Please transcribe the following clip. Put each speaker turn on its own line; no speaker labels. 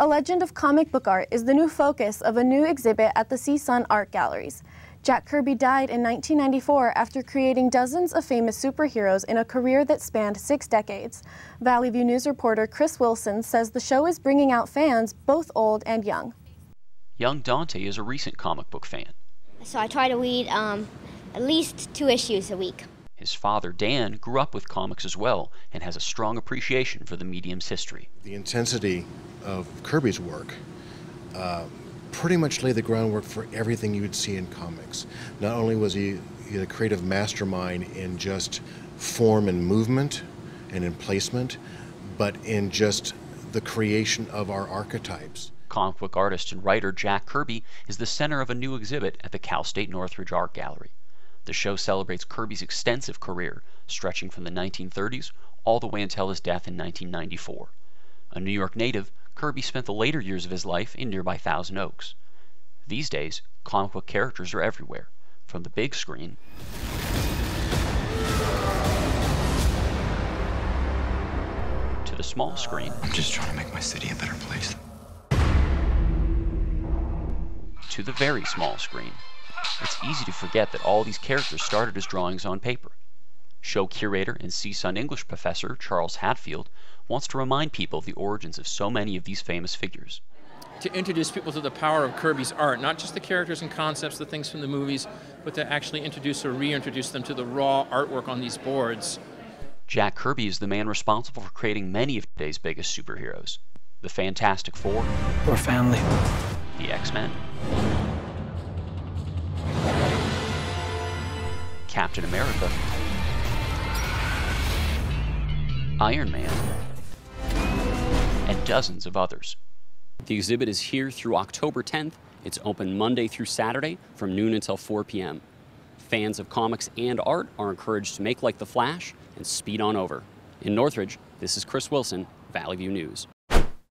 A Legend of Comic Book Art is the new focus of a new exhibit at the CSUN Art Galleries. Jack Kirby died in 1994 after creating dozens of famous superheroes in a career that spanned 6 decades. Valley View News reporter Chris Wilson says the show is bringing out fans both old and young.
Young Dante is a recent comic book fan.
So I try to read at least 2 issues a week.
His father, Dan, grew up with comics as well and has a strong appreciation for the medium's history.
The intensity of Kirby's work pretty much laid the groundwork for everything you would see in comics. Not only was he a creative mastermind in just form and movement and in placement, but in just the creation of our archetypes.
Comic book artist and writer Jack Kirby is the center of a new exhibit at the Cal State Northridge Art Gallery. The show celebrates Kirby's extensive career, stretching from the 1930s all the way until his death in 1994. A New York native, Kirby spent the later years of his life in nearby Thousand Oaks. These days, comic book characters are everywhere, from the big screen to the small screen.
I'm just trying to make my city a better place.
To the very small screen. It's easy to forget that all these characters started as drawings on paper. Show curator and CSUN English professor Charles Hatfield wants to remind people of the origins of so many of these famous figures.
To introduce people to the power of Kirby's art, not just the characters and concepts, the things from the movies, but to actually introduce or reintroduce them to the raw artwork on these boards.
Jack Kirby is the man responsible for creating many of today's biggest superheroes. The Fantastic Four.
We're family.
The X-Men. Captain America. Iron Man. And dozens of others.
The exhibit is here through October 10th. It's open Monday through Saturday from noon until 4 p.m. Fans of comics and art are encouraged to make like the Flash and speed on over. In Northridge, this is Chris Wilson, Valley View News.